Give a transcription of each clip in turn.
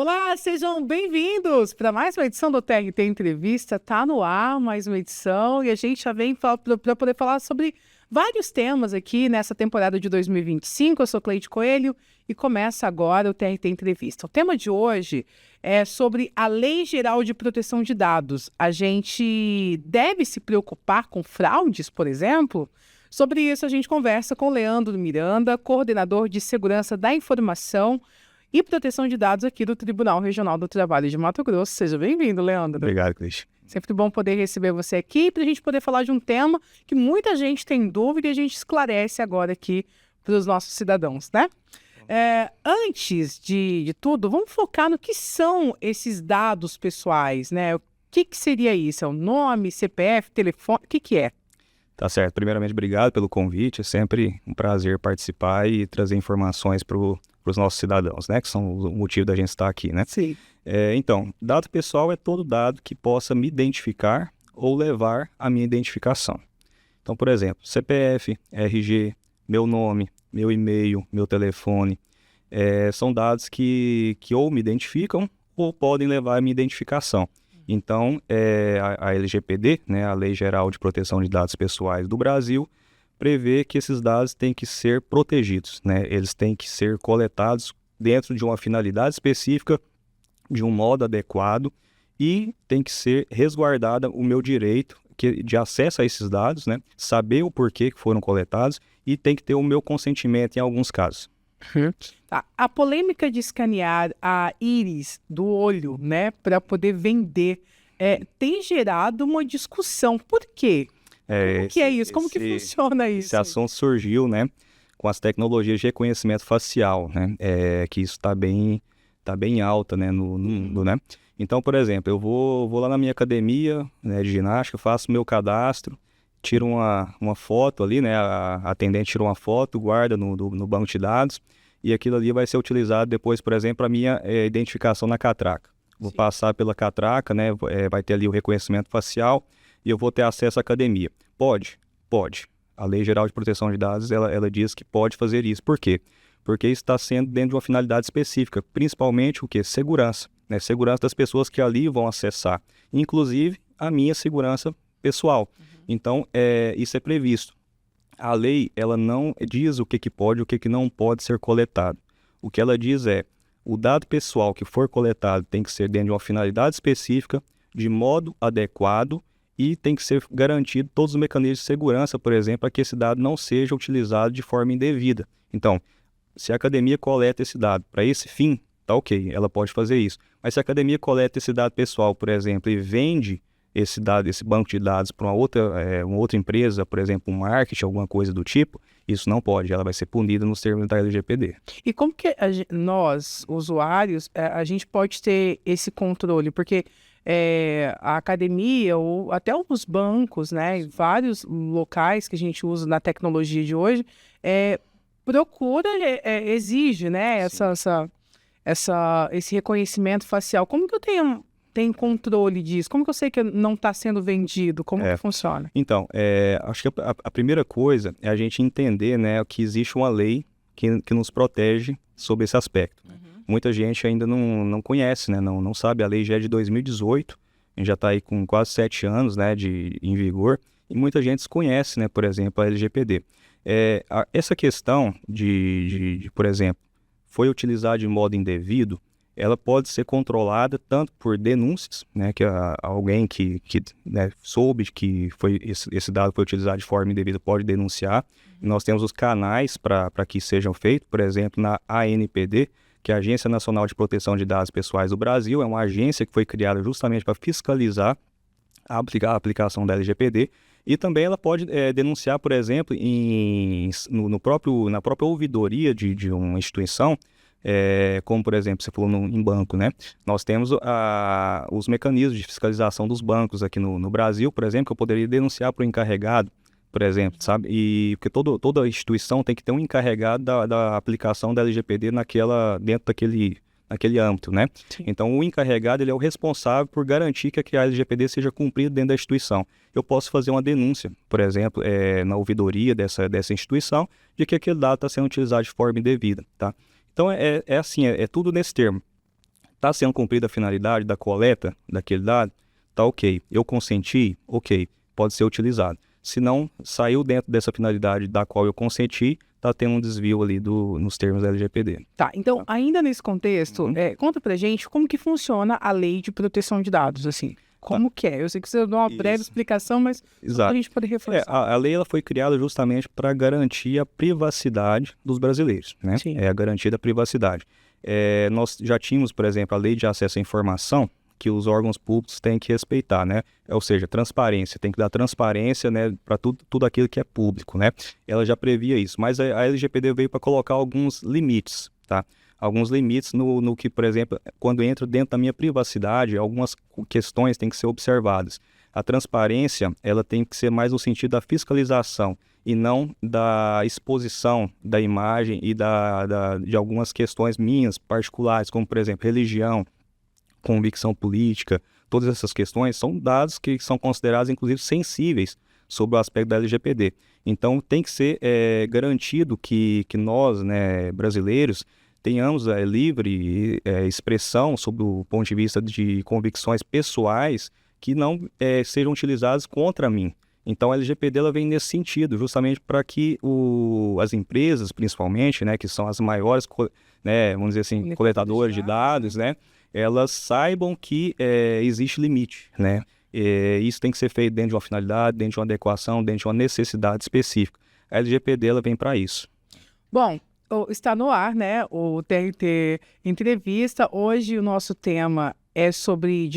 Olá, sejam bem-vindos para mais uma edição do TRT Entrevista. Tá no ar mais uma edição e a gente já vem para poder falar sobre vários temas aqui nessa temporada de 2025. Eu sou Cleide Coelho e começa agora o TRT Entrevista. O tema de hoje é sobre a Lei Geral de Proteção de Dados. A gente deve se preocupar com fraudes, por exemplo? Sobre isso a gente conversa com Leandro Miranda, coordenador de Segurança da Informação e Proteção de Dados aqui do Tribunal Regional do Trabalho de Mato Grosso. Seja bem-vindo, Leandro. Obrigado, Cris. Sempre bom poder receber você aqui para a gente poder falar de um tema que muita gente tem dúvida e a gente esclarece agora aqui para os nossos cidadãos, né? Antes de tudo, vamos focar no que são esses dados pessoais, né? O que seria isso? É o nome, CPF, telefone, o que é? Tá certo. Primeiramente, obrigado pelo convite. É sempre um prazer participar e trazer informações para os nossos cidadãos, né? Que são o motivo da gente estar aqui, né? Sim. Então, dado pessoal é todo dado que possa me identificar ou levar à minha identificação. Então, por exemplo, CPF, RG, meu nome, meu e-mail, meu telefone, são dados que ou me identificam ou podem levar à minha identificação. Então, a LGPD, né, a Lei Geral de Proteção de Dados Pessoais do Brasil, prevê que esses dados têm que ser protegidos, né? Eles têm que ser coletados dentro de uma finalidade específica, de um modo adequado, e tem que ser resguardado o meu direito de acesso a esses dados, né? Saber o porquê que foram coletados e tem que ter o meu consentimento em alguns casos. Tá. A polêmica de escanear a íris do olho, né, para poder vender, tem gerado uma discussão. Por quê? Como que é isso? Como que funciona isso? Esse assunto surgiu, né, com as tecnologias de reconhecimento facial, né, que isso está bem alta, né, no mundo, né. Então, por exemplo, eu vou lá na minha academia, né, de ginástica, faço meu cadastro, tiro uma foto ali, né, a atendente tira uma foto, guarda no banco de dados, e aquilo ali vai ser utilizado depois, por exemplo, para a minha identificação na catraca. Vou passar pela catraca, né, vai ter ali o reconhecimento facial e eu vou ter acesso à academia. Pode. A Lei Geral de Proteção de Dados, ela diz que pode fazer isso. Por quê? Porque isso está sendo dentro de uma finalidade específica, principalmente o quê? Segurança, né? Segurança das pessoas que ali vão acessar, inclusive a minha segurança pessoal. Então, isso é previsto. A lei, ela não diz o que pode e o que não pode ser coletado. O que ela diz é, o dado pessoal que for coletado tem que ser dentro de uma finalidade específica, de modo adequado, e tem que ser garantido todos os mecanismos de segurança, por exemplo, para que esse dado não seja utilizado de forma indevida. Então, se a academia coleta esse dado para esse fim, tá ok, ela pode fazer isso. Mas se a academia coleta esse dado pessoal, por exemplo, e vende esse banco de dados para uma outra empresa, por exemplo, um marketing, alguma coisa do tipo, isso não pode, ela vai ser punida nos termos da LGPD. E como que nós, usuários, a gente pode ter esse controle? Porque a academia ou até os bancos, né, vários locais que a gente usa na tecnologia de hoje, exige, né, esse reconhecimento facial. Como que eu tenho controle disso? Como que eu sei que não está sendo vendido? Como que funciona? Então, acho que a primeira coisa é a gente entender, né, que existe uma lei que nos protege sobre esse aspecto. Muita gente ainda não conhece, né, não sabe. A lei já é de 2018, a gente já está aí com quase 7 anos, né, em vigor, e muita gente desconhece, né, por exemplo, a LGPD. Essa questão de, por exemplo, foi utilizada de modo indevido, ela pode ser controlada tanto por denúncias, né, que alguém que né, soube que esse dado foi utilizado de forma indevida pode denunciar. Nós temos os canais para que sejam feitos, por exemplo, na ANPD, que é a Agência Nacional de Proteção de Dados Pessoais do Brasil, é uma agência que foi criada justamente para fiscalizar a aplicação da LGPD, e também ela pode denunciar, por exemplo, na própria ouvidoria de uma instituição, como, por exemplo, você falou em banco, né? Nós temos os mecanismos de fiscalização dos bancos aqui no Brasil, por exemplo, que eu poderia denunciar para o encarregado, por exemplo, sabe? E porque toda instituição tem que ter um encarregado da aplicação da LGPD dentro daquele âmbito, né? Sim. Então, o encarregado, ele é o responsável por garantir que a LGPD seja cumprida dentro da instituição. Eu posso fazer uma denúncia, por exemplo, na ouvidoria dessa instituição, de que aquele dado está sendo utilizado de forma indevida, tá? Então, assim, é tudo nesse termo. Está sendo cumprida a finalidade da coleta daquele dado? Tá ok. Eu consenti? Ok. Pode ser utilizado. Se não saiu dentro dessa finalidade da qual eu consenti, está tendo um desvio ali nos termos da LGPD. Tá, então, ainda nesse contexto, conta pra gente como que funciona a lei de proteção de dados, assim. Como que é? Eu sei que você deu uma breve explicação, mas só pra gente poder reforçar. A lei ela foi criada justamente para garantir a privacidade dos brasileiros, né? Sim. É a garantia da privacidade. Nós já tínhamos, por exemplo, a lei de acesso à informação, que os órgãos públicos têm que respeitar, né? Ou seja, transparência, tem que dar transparência, né, para tudo aquilo que é público, né? Ela já previa isso, mas a LGPD veio para colocar alguns limites, tá? Alguns limites no que, por exemplo, quando entra dentro da minha privacidade, algumas questões têm que ser observadas. A transparência, ela tem que ser mais no sentido da fiscalização e não da exposição da imagem e de algumas questões minhas particulares, como, por exemplo, religião, convicção política. Todas essas questões são dados que são considerados, inclusive, sensíveis sobre o aspecto da LGPD. Então, tem que ser garantido que nós, né, brasileiros, tenhamos livre expressão sob o ponto de vista de convicções pessoais que não sejam utilizadas contra mim. Então, a LGPD ela vem nesse sentido, justamente para que as empresas, principalmente, né, que são as maiores, né, vamos dizer assim, coletadoras de dados, né, elas saibam que existe limite, né? Isso tem que ser feito dentro de uma finalidade, dentro de uma adequação, dentro de uma necessidade específica. A LGPD ela vem para isso. Bom, está no ar, né, o TRT Entrevista. Hoje o nosso tema é sobre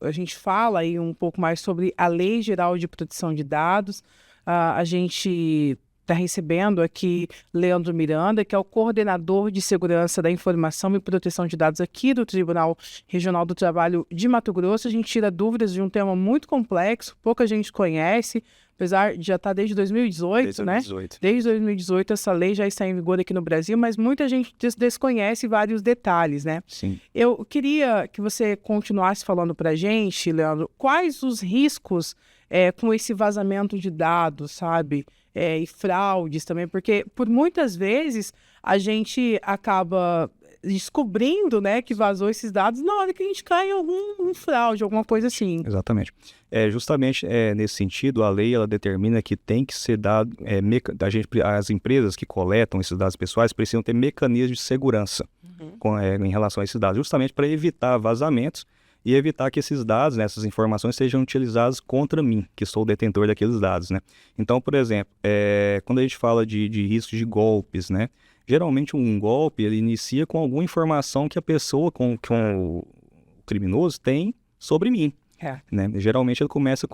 a gente fala aí um pouco mais sobre a Lei Geral de Proteção de Dados. A gente está recebendo aqui Leandro Miranda, que é o coordenador de Segurança da Informação e Proteção de Dados aqui do Tribunal Regional do Trabalho de Mato Grosso. A gente tira dúvidas de um tema muito complexo, pouca gente conhece, apesar de já estar desde 2018, né? Desde 2018 essa lei já está em vigor aqui no Brasil, mas muita gente desconhece vários detalhes, né? Sim. Eu queria que você continuasse falando para a gente, Leandro, quais os riscos com esse vazamento de dados, sabe? E fraudes também, porque por muitas vezes a gente acaba descobrindo, né, que vazou esses dados na hora que a gente cai em algum fraude, alguma coisa assim. Exatamente. Justamente nesse sentido, a lei ela determina que tem que ser dado, as empresas que coletam esses dados pessoais precisam ter mecanismos de segurança em relação a esses dados, justamente para evitar vazamentos e evitar que esses dados, né, essas informações sejam utilizadas contra mim, que sou o detentor daqueles dados, né? Então, por exemplo, quando a gente fala de riscos de golpes, né? Geralmente um golpe ele inicia com alguma informação que a pessoa, com o criminoso tem sobre mim. Né? Geralmente ele começa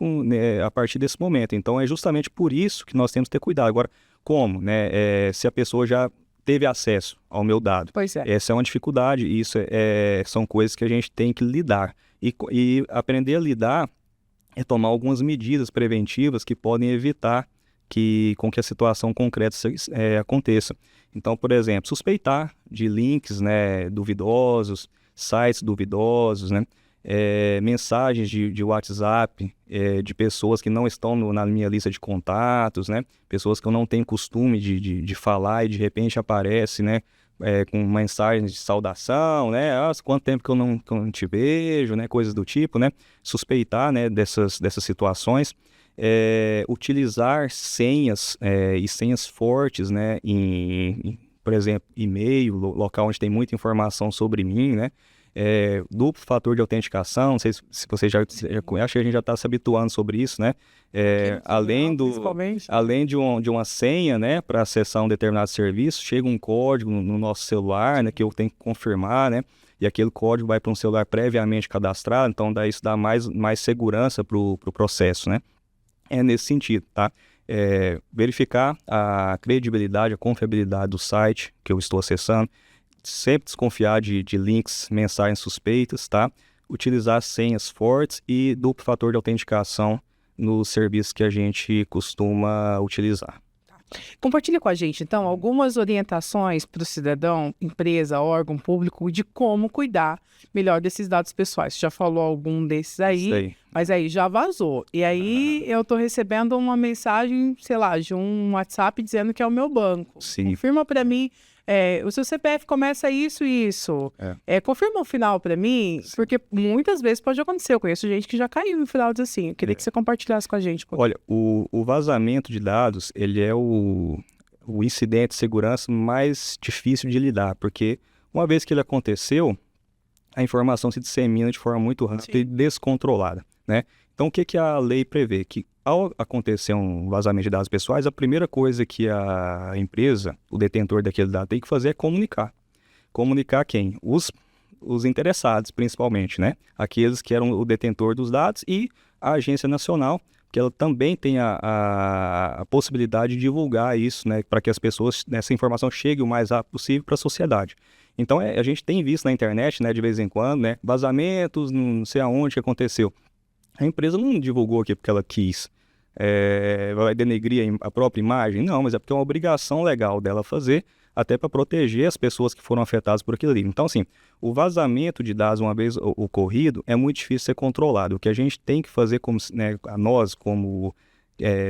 a partir desse momento. Então é justamente por isso que nós temos que ter cuidado. Agora, como? Né? Se a pessoa já teve acesso ao meu dado. Pois é. Essa é uma dificuldade e isso são coisas que a gente tem que lidar. E aprender a lidar é tomar algumas medidas preventivas que podem evitar com que a situação concreta aconteça. Então, por exemplo, suspeitar de links, né, duvidosos, sites duvidosos, né, mensagens de WhatsApp de pessoas que não estão na minha lista de contatos, né, pessoas que eu não tenho costume de falar e de repente aparece, né, com mensagens de saudação, né, quanto tempo que eu não te vejo, né, coisas do tipo, né, suspeitar, né, dessas situações. Utilizar senhas e senhas fortes, né, por exemplo, e-mail, local onde tem muita informação sobre mim, né, duplo fator de autenticação, não sei se você já conhece, acho que a gente já está se habituando sobre isso, né, além de uma senha, né, para acessar um determinado serviço, chega um código no nosso celular, né, que eu tenho que confirmar, né, e aquele código vai para um celular previamente cadastrado, então isso dá mais segurança para o processo, né. É nesse sentido, tá? Verificar a credibilidade, a confiabilidade do site que eu estou acessando, sempre desconfiar de links, mensagens suspeitas, tá? Utilizar senhas fortes e duplo fator de autenticação nos serviços que a gente costuma utilizar. Compartilha com a gente, então, algumas orientações para o cidadão, empresa, órgão público, de como cuidar melhor desses dados pessoais. Você já falou algum desses aí, mas aí já vazou. E aí eu estou recebendo uma mensagem, sei lá, de um WhatsApp dizendo que é o meu banco. Sim. Confirma para mim o seu CPF começa isso e isso. É. Confirma o final para mim, porque muitas vezes pode acontecer. Eu conheço gente que já caiu no final diz assim. Eu queria que você compartilhasse com a gente. Olha, o vazamento de dados, ele é o incidente de segurança mais difícil de lidar, porque uma vez que ele aconteceu, a informação se dissemina de forma muito rápida e descontrolada, né? Então, o que a lei prevê? Que ao acontecer um vazamento de dados pessoais, a primeira coisa que a empresa, o detentor daquele dado, tem que fazer é comunicar. Comunicar quem? Os interessados, principalmente, né? Aqueles que eram o detentor dos dados e a Agência Nacional, que ela também tem a possibilidade de divulgar isso, né? Para que as pessoas, essa informação chegue o mais rápido possível para a sociedade. Então, a gente tem visto na internet, né, de vez em quando, né? Vazamentos, não sei aonde que aconteceu. A empresa não divulgou aqui porque ela quis, vai denegrir a própria imagem? Não, mas é porque é uma obrigação legal dela fazer, até para proteger as pessoas que foram afetadas por aquilo ali. Então, assim, o vazamento de dados, uma vez ocorrido, é muito difícil ser controlado. O que a gente tem que fazer, nós, como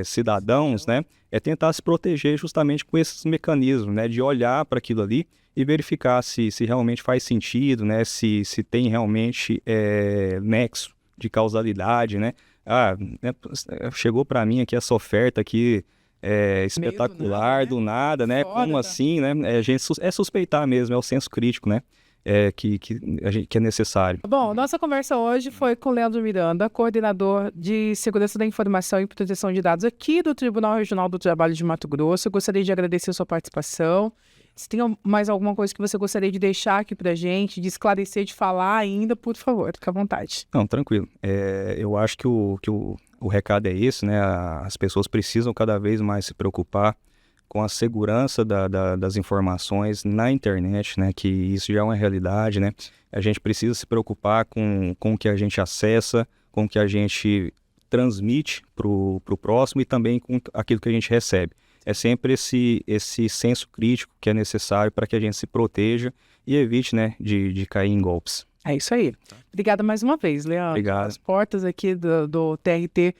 cidadãos, né, é tentar se proteger justamente com esses mecanismos, né, de olhar para aquilo ali e verificar se realmente faz sentido, né, se tem realmente nexo de causalidade, né? Chegou para mim aqui essa oferta aqui espetacular, do nada, né? Foda, Como assim, né? A gente suspeitar mesmo, é o senso crítico, né? Que é necessário. Bom, nossa conversa hoje foi com o Leandro Miranda, coordenador de Segurança da Informação e Proteção de Dados aqui do Tribunal Regional do Trabalho de Mato Grosso. Eu gostaria de agradecer a sua participação. Se tem mais alguma coisa que você gostaria de deixar aqui pra gente, de esclarecer, de falar ainda, por favor, fique à vontade. Não, tranquilo. Eu acho que o recado é esse, né? As pessoas precisam cada vez mais se preocupar com a segurança das informações na internet, né? Que isso já é uma realidade, né? A gente precisa se preocupar com o que a gente acessa, com o que a gente transmite pro próximo e também com aquilo que a gente recebe. É sempre esse senso crítico que é necessário para que a gente se proteja e evite, né, de cair em golpes. É isso aí. Obrigada mais uma vez, Leandro. Obrigado. As portas aqui do TRT,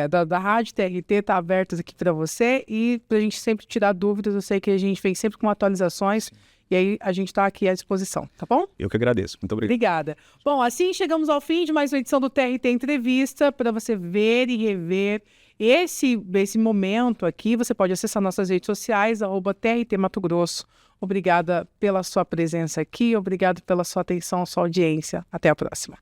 da Rádio TRT, tá abertas aqui para você e para a gente sempre tirar dúvidas. Eu sei que a gente vem sempre com atualizações e aí a gente está aqui à disposição, tá bom? Eu que agradeço. Muito obrigado. Obrigada. Bom, assim chegamos ao fim de mais uma edição do TRT Entrevista. Para você ver e rever esse momento aqui, você pode acessar nossas redes sociais, @TRT Mato Grosso. Obrigada pela sua presença aqui, obrigado pela sua atenção, sua audiência. Até a próxima.